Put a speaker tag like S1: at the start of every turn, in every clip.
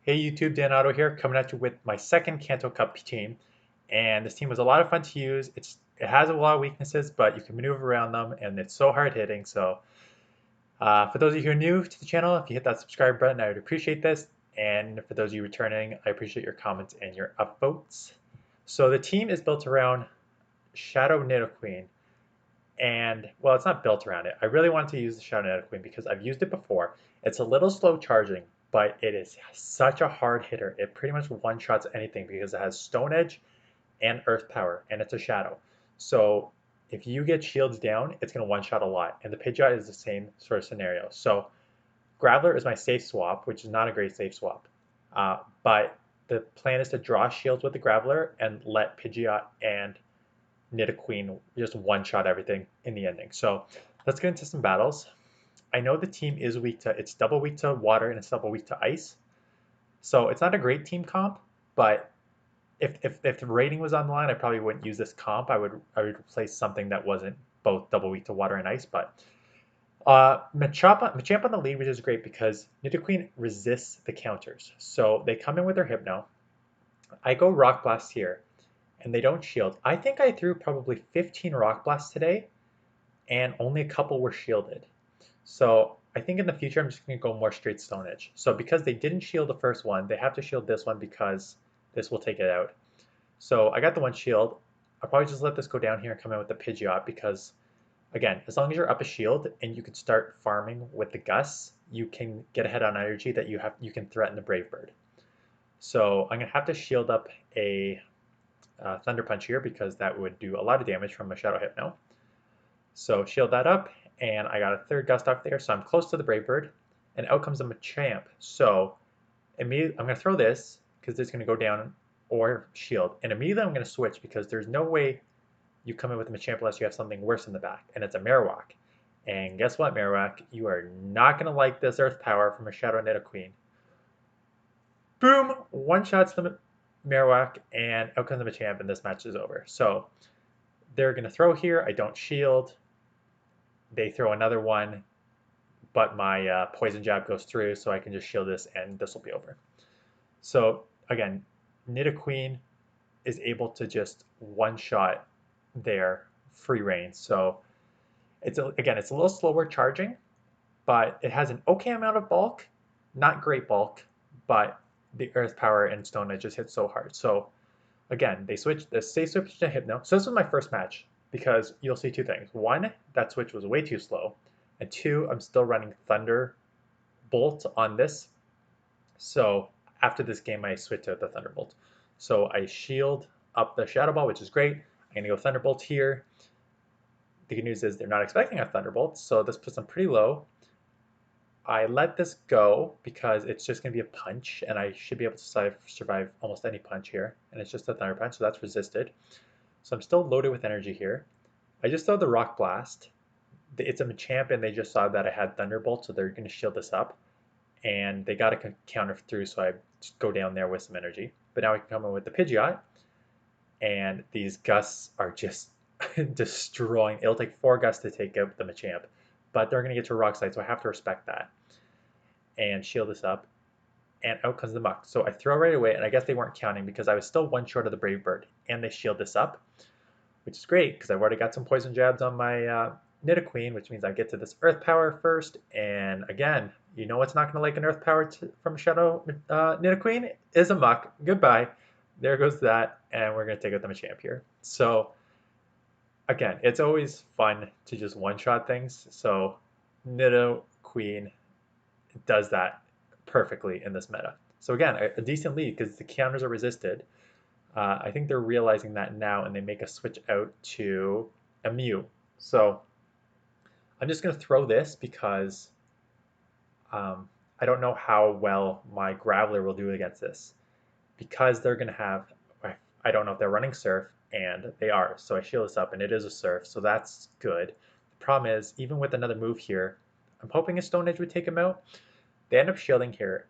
S1: Hey YouTube, Dan Otto here, coming at you with my second Kanto Cup team. And this team was a lot of fun to use. It has a lot of weaknesses, but you can maneuver around them, and it's so hard hitting. So for those of you who are new to the channel, if you hit that subscribe button, I would appreciate this. And for those of you returning, I appreciate your comments and your upvotes. So the team is built around Shadow Nidoqueen. And well, it's not built around it. I really wanted to use the Shadow Nidoqueen because I've used it before. It's a little slow charging, but it is such a hard hitter. It pretty much one-shots anything because it has Stone Edge and Earth Power, and it's a Shadow. So if you get shields down, it's going to one-shot a lot. And the Pidgeot is the same sort of scenario. So Graveler is my safe swap, which is not a great safe swap. But the plan is to draw shields with the Graveler and let Pidgeot and Nidoqueen just one-shot everything in the ending. So let's get into some battles. I know the team is it's double weak to water and it's double weak to ice. So it's not a great team comp, but if the rating was on the line, I probably wouldn't use this comp. I would replace something that wasn't both double weak to water and ice. But Machamp on the lead, which is great because Nidoqueen resists the counters. So they come in with their Hypno. I go Rock Blast here, and they don't shield. I think I threw probably 15 Rock Blasts today, and only a couple were shielded. So I think in the future I'm just going to go more straight Stone Edge. So because they didn't shield the first one, they have to shield this one because this will take it out. So I got the one shield. I'll probably just let this go down here and come in with the Pidgeot because, again, as long as you're up a shield and you can start farming with the Gus, you can get ahead on energy that you can threaten the Brave Bird. So I'm going to have to shield up a Thunder Punch here because that would do a lot of damage from a Shadow Hypno. So shield that up, and I got a third Gust off there, so I'm close to the Brave Bird, and out comes a Machamp. So immediately I'm going to throw this because it's going to go down or shield, and immediately I'm going to switch because there's no way you come in with a Machamp unless you have something worse in the back, and it's a Marowak. And guess what, Marowak? You are not going to like this Earth Power from a Shadow Nidoqueen. Boom! One shots the Marowak, and out comes the Machamp, and this match is over. So they're going to throw here. I don't shield. They throw another one, but my poison jab goes through, so I can just shield this, and this will be over. So again, Nidoqueen is able to just one-shot their free reign. So again, it's a little slower charging, but it has an okay amount of bulk, not great bulk, but the Earth Power and Stone Edge just hit so hard. So again, they switched to Hypno. So this was my first match because you'll see two things. One, that switch was way too slow. And two, I'm still running Thunderbolt on this. So after this game, I switched to the Thunderbolt. So I shield up the Shadow Ball, which is great. I'm going to go Thunderbolt here. The good news is they're not expecting a Thunderbolt, so this puts them pretty low. I let this go because it's just going to be a punch, and I should be able to survive almost any punch here. And it's just a Thunder Punch, so that's resisted. So I'm still loaded with energy here. I just throw the Rock Blast. It's a Machamp, and they just saw that I had Thunderbolt, so they're going to shield this up. And they got to counter through, so I just go down there with some energy. But now I can come in with the Pidgeot, and these Gusts are just destroying. It'll take 4 Gusts to take out the Machamp, but they're going to get to Rock Slide, so I have to respect that. And shield this up, and out comes the Muck. So I throw right away, and I guess they weren't counting because I was still one short of the Brave Bird, and they shield this up, which is great because I've already got some poison jabs on my Nidoqueen, which means I get to this Earth Power first. And again, you know what's not going to like an Earth Power from Shadow Nidoqueen is a Muck. Goodbye. There goes that, and we're going to take out the Machamp here. So again, it's always fun to just one-shot things. So Nidoqueen does that perfectly in this meta. So again, a decent lead because the counters are resisted. I think they're realizing that now, and they make a switch out to a Mew. So I'm just going to throw this because I don't know how well my Graveler will do against this. Because they're going to have, I don't know if they're running Surf, and they are. So I shield this up, and it is a Surf, so that's good. The problem is, even with another move here, I'm hoping a Stone Edge would take him out. They end up shielding here,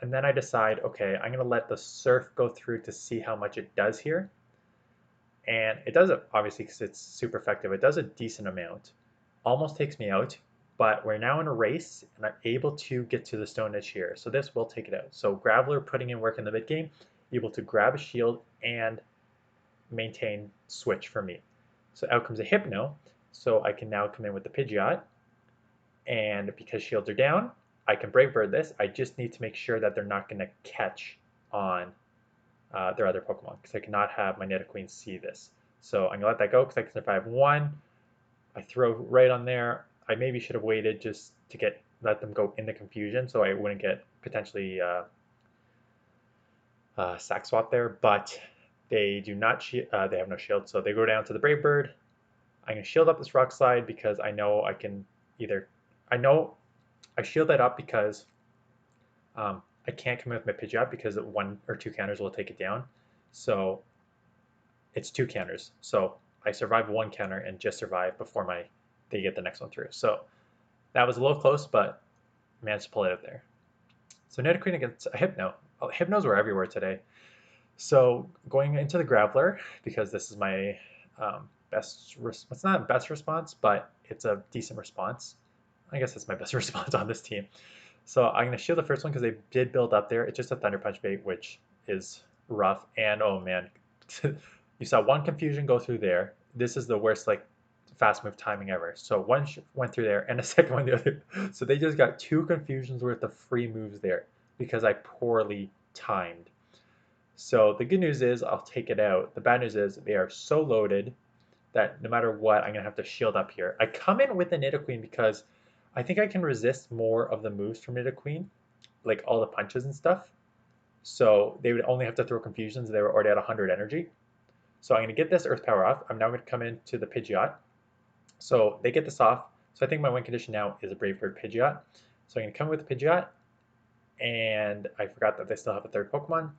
S1: and then I decide, okay, I'm going to let the Surf go through to see how much it does here. And it does it, obviously, because it's super effective. It does a decent amount. Almost takes me out, but we're now in a race, and I'm able to get to the Stone Edge here. So this will take it out. So Graveler putting in work in the mid game, able to grab a shield and maintain switch for me. So out comes a Hypno, so I can now come in with the Pidgeot, and because shields are down, I can Brave Bird this. I just need to make sure that they're not going to catch on their other Pokemon, because I cannot have my Nidoqueen see this. So I'm going to let that go because I can survive one. I throw right on there. I maybe should have waited just to let them go in the confusion so I wouldn't get potentially sack swap there, but they do not they have no shield, so they go down to the Brave Bird. I'm going to shield up this Rock Slide because I know I can either, I know I shield that up because I can't come in with my Pidgeot because 1 or 2 counters will take it down. So it's 2 counters. So I survive 1 counter and just survive before they get the next one through. So that was a little close, but managed to pull it out there. So Nidoqueen against a Hypno. Oh, Hypnos were everywhere today. So going into the Graveler, because this is my it's not best response, but it's a decent response. I guess it's my best response on this team. So I'm going to shield the first one because they did build up there. It's just a Thunder Punch bait, which is rough. And oh man, you saw one confusion go through there. This is the worst like fast move timing ever. So one went through there and a second one the other. So they just got 2 confusions worth of free moves there because I poorly timed. So the good news is I'll take it out. The bad news is they are so loaded that no matter what, I'm going to have to shield up here. I come in with the Nidoqueen because I think I can resist more of the moves from Nidoqueen, like all the punches and stuff. So they would only have to throw confusions. They were already at 100 energy. So I'm going to get this Earth Power off. I'm now going to come into the Pidgeot. So they get this off. So I think my win condition now is a Brave Bird Pidgeot. So I'm going to come with the Pidgeot. And I forgot that they still have a third Pokemon.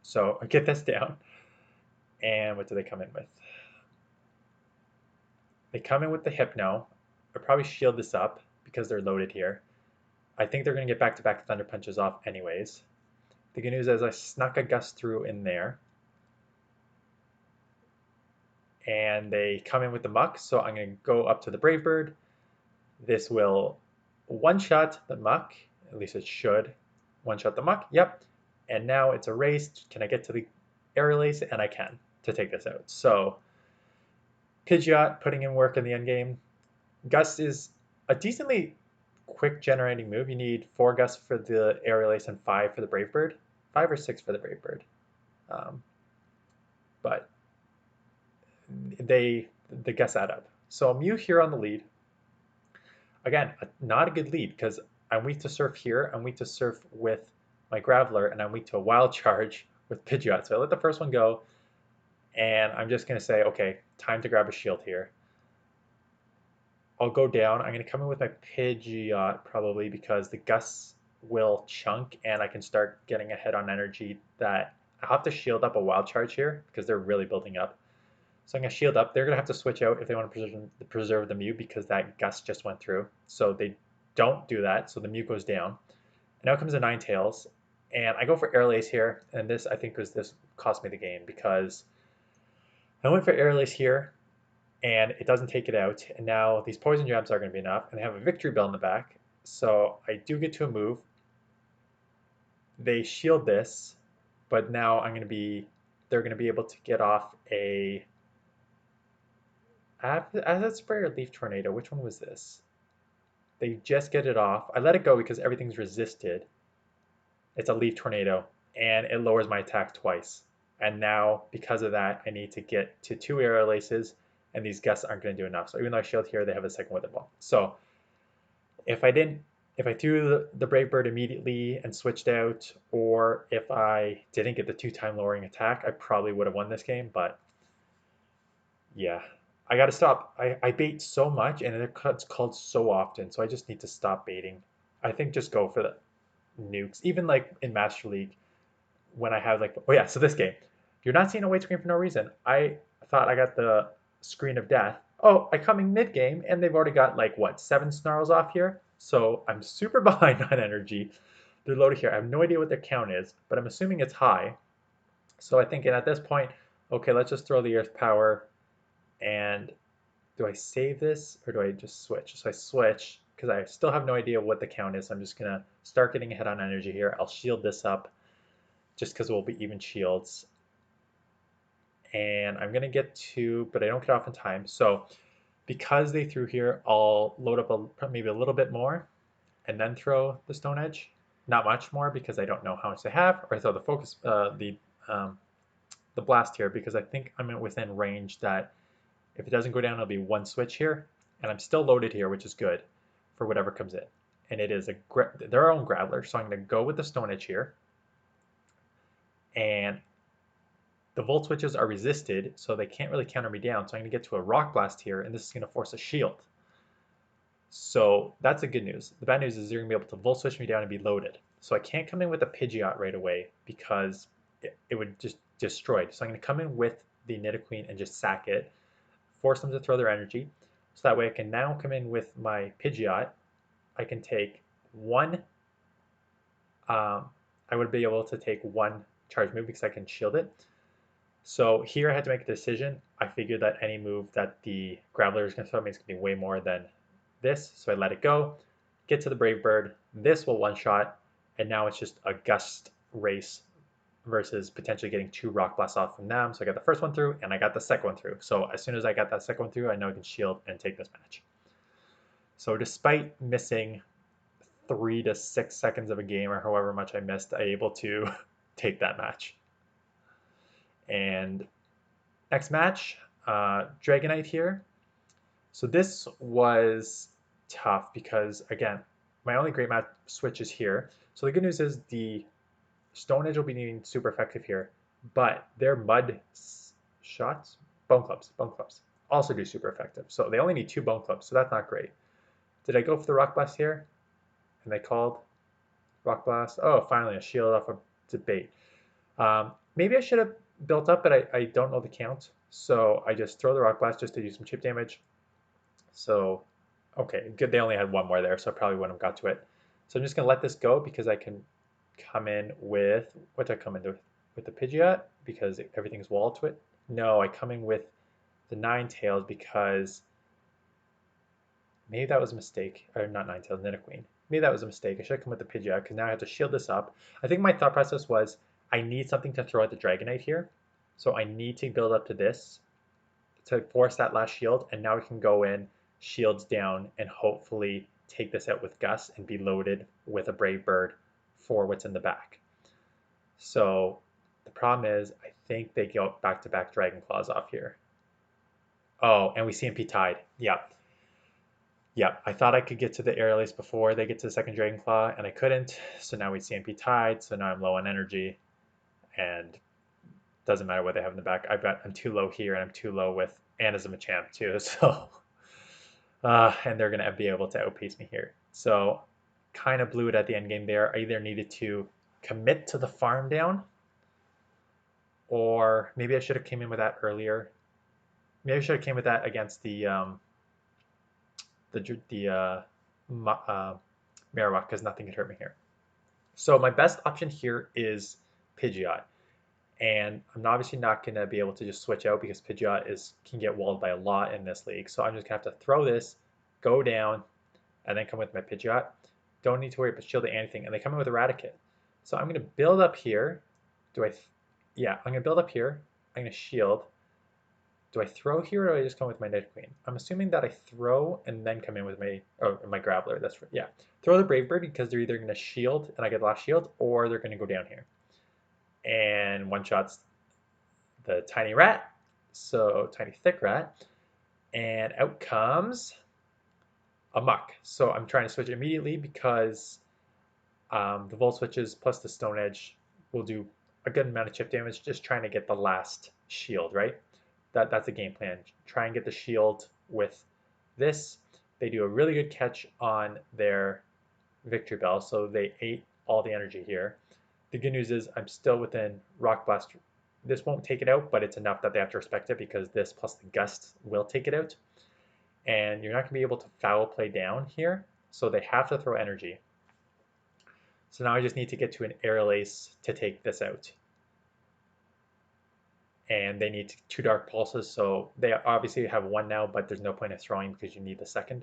S1: So I get this down. And what do they come in with? They come in with the Hypno. I'll probably shield this up because they're loaded here. I think they're going to get back-to-back Thunder Punches off anyways. The good news is I snuck a Gust through in there. And they come in with the Muck, so I'm going to go up to the Brave Bird. This will one-shot the Muck. At least it should. One-shot the Muck, yep. And now it's erased. Can I get to the Aerial Ace? And I can to take this out. So Pidgeot putting in work in the end game. Gust is a decently quick generating move. You need 4 Gusts for the Aerial Ace and 5 for the Brave Bird. 5 or 6 for the Brave Bird. But the Gusts add up. So Mew here on the lead. Again, not a good lead because I'm weak to Surf here. I'm weak to Surf with my Graveler, and I'm weak to a Wild Charge with Pidgeot. So I let the first one go, and I'm just going to say, okay, time to grab a shield here. I'll go down. I'm going to come in with my Pidgeot probably because the Gusts will chunk and I can start getting ahead on energy that I'll have to shield up a Wild Charge here because they're really building up. So I'm going to shield up. They're going to have to switch out if they want to preserve the Mew because that Gust just went through. So they don't do that. So the Mew goes down. And now comes the Ninetales. And I go for Aerial Ace here. And this, I think, this cost me the game because I went for Aerial Ace here. And it doesn't take it out. And now these Poison Jabs are going to be enough. And they have a Victory Bell in the back. So I do get to a move. They shield this. But now they're going to be able to get off a Acid Spray or Leaf Tornado. Which one was this? They just get it off. I let it go because everything's resisted. It's a Leaf Tornado. And it lowers my attack twice. And now, because of that, I need to get to 2 Aerial Aces. And these Gusts aren't going to do enough. So even though I shield here, they have a second Wither Ball. So if I threw the Brave Bird immediately and switched out, or if I didn't get the 2-time lowering attack, I probably would have won this game. But yeah, I got to stop. I bait so much and it's called so often. So I just need to stop baiting. I think just go for the nukes. Even like in Master League, when I have like, oh yeah, so this game, you're not seeing a white screen for no reason. I thought I got the screen of death. Oh, I come in mid-game and they've already got like what, 7 snarls off here? So I'm super behind on energy. They're loaded here. I have no idea what their count is, but I'm assuming it's high. So I think at this point, okay, let's just throw the Earth Power and do I save this or do I just switch? So I switch because I still have no idea what the count is. I'm just going to start getting ahead on energy here. I'll shield this up just because it will be even shields. And I'm going to get two, but I don't get off in time. So because they threw here, I'll load up maybe a little bit more and then throw the Stone Edge. Not much more because I don't know how much they have, or throw the focus, the blast here because I think I'm within range that if it doesn't go down, it'll be one switch here, and I'm still loaded here, which is good for whatever comes in. And it is their own Graveler, so I'm going to go with the Stone Edge here. And the Volt Switches are resisted, so they can't really counter me down. So I'm going to get to a Rock Blast here, and this is going to force a shield. So that's the good news. The bad news is you're going to be able to Volt Switch me down and be loaded. So I can't come in with a Pidgeot right away because it would just destroy it. So I'm going to come in with the Nidoqueen and just sack it, force them to throw their energy. So that way I can now come in with my Pidgeot. I can take one, I would be able to take one charge move because I can shield it. So here I had to make a decision. I figured that any move that the Graveler is going to throw me is going to be way more than this. So I let it go, get to the Brave Bird. This will one-shot, and now it's just a Gust race versus potentially getting two Rock Blasts off from them. So I got the first one through, and I got the second one through. So as soon as I got that second one through, I know I can shield and take this match. So despite missing 3 to 6 seconds of a game, or however much I missed, I able to take that match. And next match, Dragonite here. So this was tough because, again, my only great match switch is here. So the good news is the Stone Edge will be needing super effective here, but their Mud shots, Bone Clubs, also do super effective. So they only need 2 Bone Clubs, so that's not great. Did I go for the Rock Blast here? And they called Rock Blast. Oh, finally a shield off a debate. Maybe I should have built up, but I don't know the count. So I just throw the Rock Blast just to do some chip damage. So, okay, good. They only had one more there, so I probably wouldn't have got to it. So I'm just going to let this go because I can come in with, what do I come in with the Pidgeot? Because everything's walled to it. No, I come in with the Ninetales because maybe that was a mistake. Or not Ninetales, Nidoqueen. Maybe that was a mistake. I should have come with the Pidgeot because now I have to shield this up. I think my thought process was I need something to throw at the Dragonite here. So I need to build up to this to force that last shield, and now we can go in, shields down, and hopefully take this out with Gus and be loaded with a Brave Bird for what's in the back. So the problem is I think they go back-to-back Dragon Claws off here. Oh, and we CMP tied. Yep. Yep, I thought I could get to the Aerial Ace before they get to the second Dragon Claw, and I couldn't. So now we CMP tied, so now I'm low on energy, and doesn't matter what they have in the back. I'm too low here, and I'm too low with Anna's a Machamp too, so and they're gonna be able to outpace me here. So kind of blew it at the end game there. I either needed to commit to the farm down, or maybe I should have came in with that earlier. Maybe I should have came with that against the Marowak because nothing could hurt me here. So my best option here is Pidgeot. And I'm obviously not going to be able to just switch out because Pidgeot can get walled by a lot in this league. So I'm just going to have to throw this, go down, and then come with my Pidgeot. Don't need to worry about shielding anything. And they come in with Eradicate. So I'm going to build up here. Yeah, I'm going to build up here. I'm going to shield. Do I throw here or do I just come with my Nidoqueen? I'm assuming that I throw and then come in with my Graveler. That's right. Yeah. Throw the Brave Bird because they're either going to shield and I get the last shield, or they're going to go down here. And one shots the tiny rat, so tiny thick rat, and out comes a Muck. So I'm trying to switch immediately because the Volt Switches plus the Stone Edge will do a good amount of chip damage, just trying to get the last shield, right? That's the game plan. Try and get the shield with this. They do a really good catch on their Victory Bell, so they ate all the energy here. The good news is I'm still within Rock Blast. This won't take it out, but it's enough that they have to respect it because this plus the Gust will take it out. And you're not going to be able to foul play down here, so they have to throw energy. So now I just need to get to an Aerial Ace to take this out. and they need 2 dark pulses, so they obviously have 1 now, but there's no point in throwing because you need the second.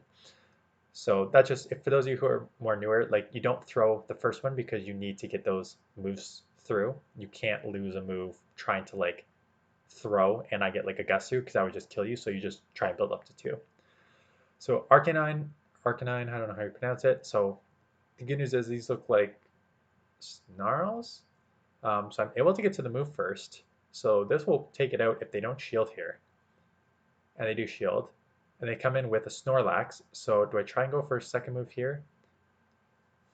S1: So that's just, if for those of you who are more newer, like you don't throw the first one because you need to get those moves through. You can't lose a move trying to like throw and I get like a Gutsu because that would just kill you, so you just try and build up to 2. So Arcanine, I don't know how you pronounce it. So the good news is these look like snarls. So I'm able to get to the move first. So this will take it out if they don't shield here. And they do shield. And they come in with a Snorlax. So do I try and go for a second move here?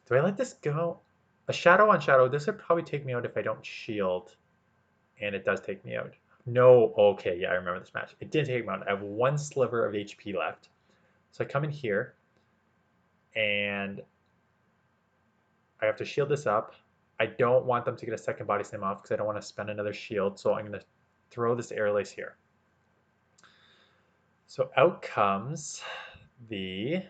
S1: Do I let this go? A Shadow on Shadow. This would probably take me out if I don't shield. And it does take me out. No, okay, yeah, I remember this match. It did take me out. I have 1 sliver of HP left. So I come in here. And I have to shield this up. I don't want them to get a second body slam off because I don't want to spend another shield. So I'm going to throw this air lace here. So out comes the...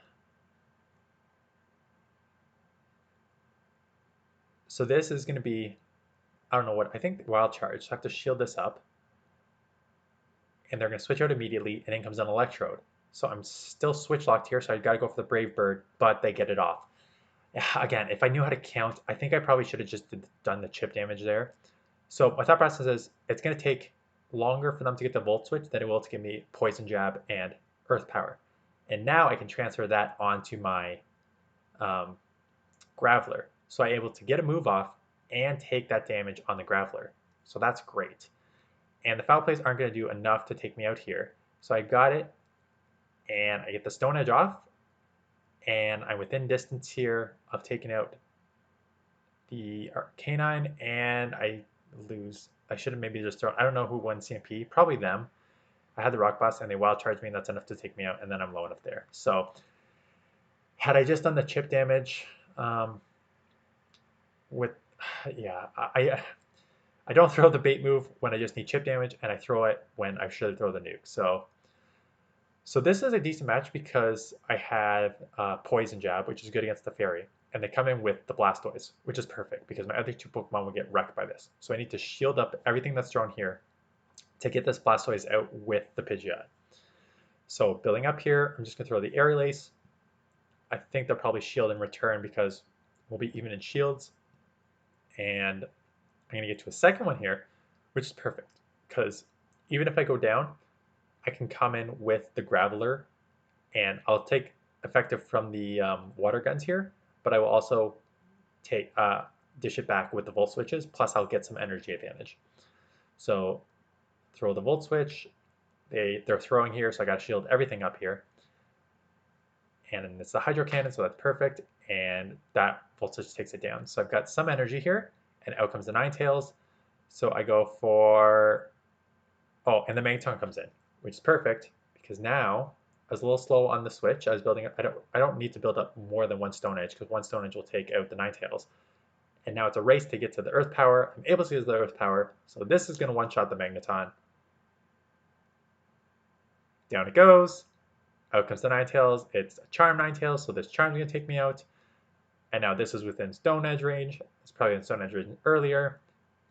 S1: So this is going to be, I don't know what, I think wild charge. So I have to shield this up. And they're going to switch out immediately, and in comes an electrode. So I'm still switch locked here, so I got to go for the Brave Bird, but they get it off. Again, if I knew how to count, I think I probably should have just done the chip damage there. So my thought process is it's going to take longer for them to get the Volt Switch than it will to give me Poison Jab and Earth Power. And now I can transfer that onto my Graveler. So I'm able to get a move off and take that damage on the Graveler. So that's great. And the Foul Plays aren't going to do enough to take me out here. So I got it, and I get the Stone Edge off, and I'm within distance here of taking out the Arcanine, and I lose. I should have maybe just thrown, I don't know who won CMP, probably them. I had the Rock Blast, and they Wild Charged me, and that's enough to take me out, and then I'm low enough there. So had I just done the chip damage with, yeah, I don't throw the bait move when I just need chip damage, and I throw it when I should throw the nuke. So this is a decent match because I have Poison Jab, which is good against the Fairy, and they come in with the Blastoise, which is perfect because my other 2 Pokemon will get wrecked by this. So I need to shield up everything that's thrown here to get this Blastoise out with the Pidgeot. So building up here, I'm just going to throw the Aerial Ace. I think they'll probably shield in return because we'll be even in shields. And I'm going to get to a second one here, which is perfect because even if I go down, I can come in with the Graveler, and I'll take effective from the water guns here, but I will also take dish it back with the Volt Switches, plus I'll get some energy advantage. So throw the Volt Switch. They're throwing here, so I got to shield everything up here. And then it's the Hydro Cannon, so that's perfect, and that Volt Switch takes it down. So I've got some energy here, and out comes the Ninetales. So I go for... Oh, and the Magneton comes in, which is perfect because now I was a little slow on the switch. I was building up. I don't need to build up more than 1 Stone Edge because 1 Stone Edge will take out the Ninetales. And now it's a race to get to the Earth Power. I'm able to use the Earth Power, so this is going to one-shot the Magneton. Down it goes. Out comes the Ninetales. It's a Charm Ninetales, so this Charm's going to take me out. And now this is within Stone Edge range. It's probably in Stone Edge range earlier,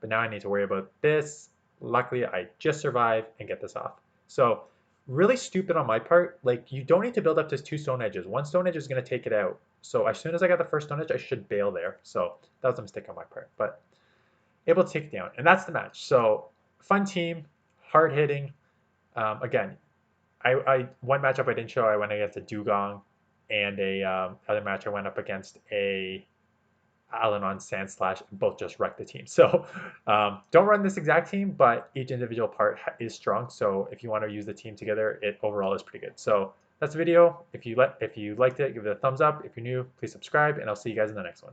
S1: but now I need to worry about this. Luckily, I just survive and get this off. So really stupid on my part. Like, you don't need to build up to 2 Stone Edges. 1 Stone Edge is going to take it out. So as soon as I got the first Stone Edge, I should bail there. So that was a mistake on my part, but able to take it down. And that's the match. So fun team, hard hitting. Again, one matchup I didn't show, I went against a Dugong, and other match I went up against a Alanon Sandslash, both just wrecked the team. So don't run this exact team, but each individual part is strong. So if you want to use the team together, it overall is pretty good. So that's the video. If you liked it, give it a thumbs up. If you're new, please subscribe, and I'll see you guys in the next one.